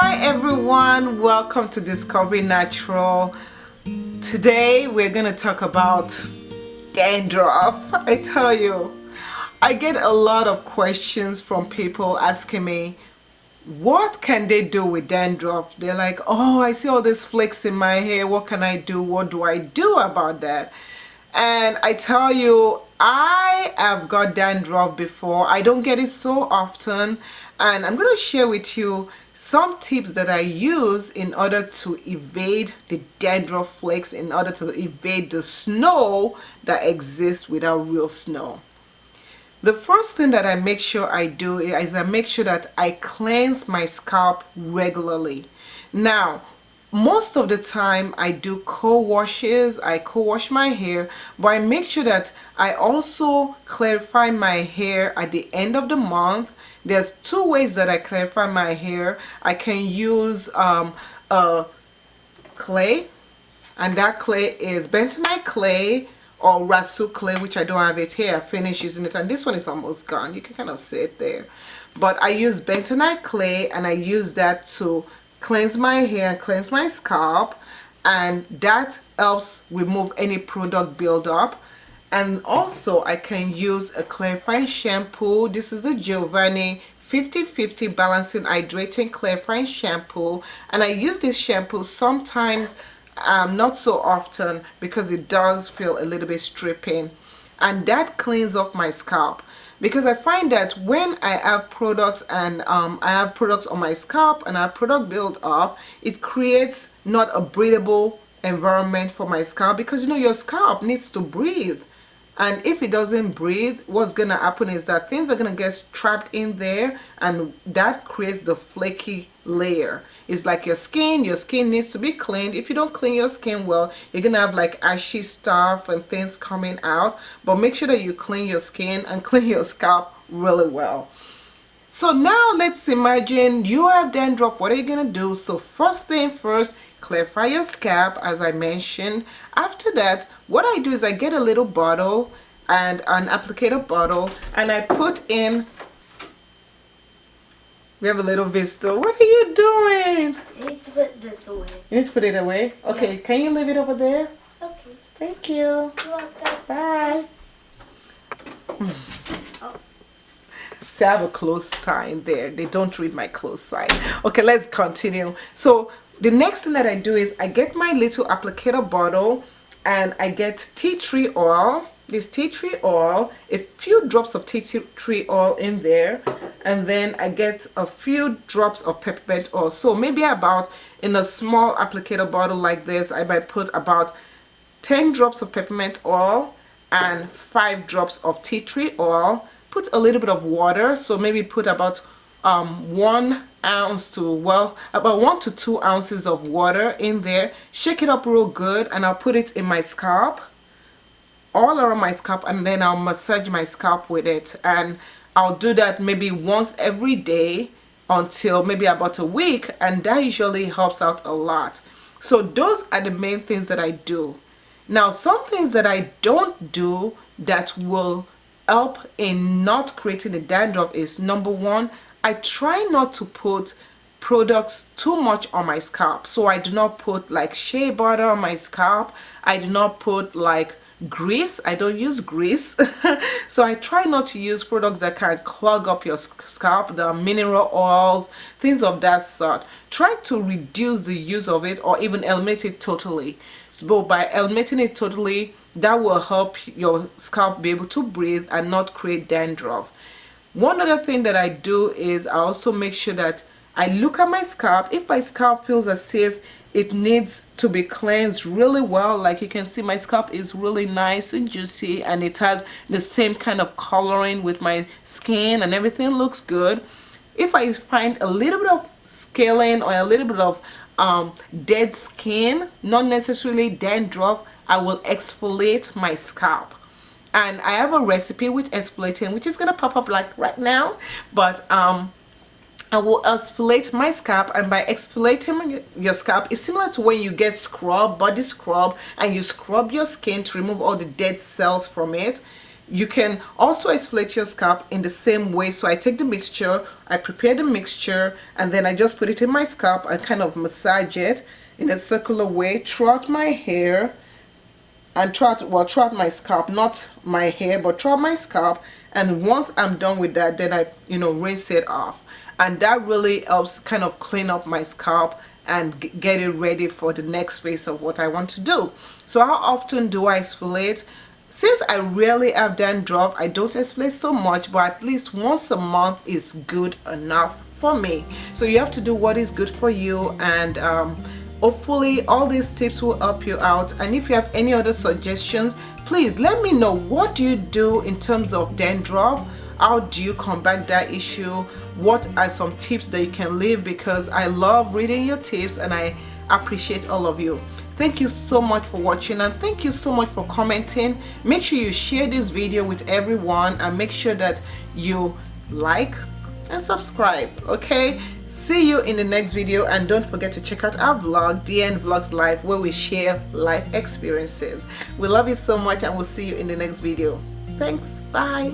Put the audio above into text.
Hi everyone, welcome to Discovering Natural. Today we're going to talk about dandruff. I tell you, I get a lot of questions from people asking me, what can they do with dandruff? They're like, oh, I see all these flakes in my hair. What can I do? What do I do about that? And I tell you, I have got dandruff before. I don't get it so often, and I'm going to share with you some tips that I use in order to evade the dandruff flakes, in order to evade the snow that exists without real snow. The first thing that I make sure I do is I make sure that I cleanse my scalp regularly. Now, most of the time I do co-washes, I co-wash my hair, but I make sure that I also clarify my hair at the end of the month. There's two ways that I clarify my hair. I can use a clay, and that clay is bentonite clay or rasu clay, which I don't have it here. I finished using it, and this one is almost gone. You can kind of see it there. But I use bentonite clay, and I use that to cleanse my hair and cleanse my scalp, and that helps remove any product buildup. And also I can use a clarifying shampoo. This is the Giovanni 50/50 balancing hydrating clarifying shampoo, and I use this shampoo sometimes, not so often, because it does feel a little bit stripping, and that cleans off my scalp. Because I find that when I have products and I have products on my scalp and I have product build up, it creates not a breathable environment for my scalp, because you know your scalp needs to breathe. And if it doesn't breathe, what's gonna happen is that things are gonna get trapped in there, and that creates the flaky layer. It's like your skin needs to be cleaned. If you don't clean your skin well, you're gonna have like ashy stuff and things coming out. But make sure that you clean your skin and clean your scalp really well. So now let's imagine you have dandruff. What are you gonna do? So first thing first, clarify your scalp, as I mentioned. After that, what I do is I get a little bottle and an applicator bottle, and I put in, we have a little vista. What are you doing? I need to put this away. You need to put it away? Okay, yeah. Can you leave it over there? Okay. Thank you. You're welcome. Bye. Oh. See, I have a close sign there. They don't read my close sign. Okay, let's continue. So the next thing that I do is I get my little applicator bottle, and I get tea tree oil. This tea tree oil, a few drops of tea tree oil in there, and then I get a few drops of peppermint oil. So maybe about, in a small applicator bottle like this, I might put about 10 drops of peppermint oil and 5 drops of tea tree oil. Put a little bit of water, so maybe put about 1 ounce to, well, about 1 to 2 ounces of water in there. Shake it up real good, and I'll put it in my scalp, all around my scalp, and then I'll massage my scalp with it. And I'll do that maybe once every day until maybe about a week, and that usually helps out a lot. So those are the main things that I do. Now, some things that I don't do that will help in not creating the dandruff is, number one, I try not to put products too much on my scalp. So I do not put like shea butter on my scalp. I do not put like grease. I don't use grease. So I try not to use products that can clog up your scalp, the mineral oils, things of that sort. Try to reduce the use of it, or even eliminate it totally. So by eliminating it totally, that will help your scalp be able to breathe and not create dandruff. One other thing that I do is I also make sure that I look at my scalp. If my scalp feels as if it needs to be cleansed really well, like you can see my scalp is really nice and juicy, and it has the same kind of coloring with my skin, and everything looks good. If I find a little bit of scaling or a little bit of dead skin, not necessarily dandruff, I will exfoliate my scalp. And I have a recipe with exfoliating, which is gonna pop up like right now, but I will exfoliate my scalp. And by exfoliating your scalp, it's similar to when you get scrub, body scrub, and you scrub your skin to remove all the dead cells from it. You can also exfoliate your scalp in the same way. So I take the mixture, I prepare the mixture, and then I just put it in my scalp and kind of massage it in a circular way throughout my hair and throughout my scalp, not my hair but throughout my scalp. And once I'm done with that, then I rinse it off, and that really helps kind of clean up my scalp and get it ready for the next phase of what I want to do. So how often do I exfoliate? Since I rarely have dandruff, I don't exfoliate so much, but at least once a month is good enough for me. So you have to do what is good for you, and hopefully all these tips will help you out. And if you have any other suggestions, please let me know. What do you do in terms of dandruff? How do you combat that issue? What are some tips that you can leave? Because I love reading your tips and I appreciate all of you. Thank you so much for watching, and thank you so much for commenting. Make sure you share this video with everyone, and make sure that you like and subscribe. Okay, see you in the next video, and don't forget to check out our vlog, DN Vlogs Life, where we share life experiences. We love you so much, and we'll see you in the next video. Thanks. Bye.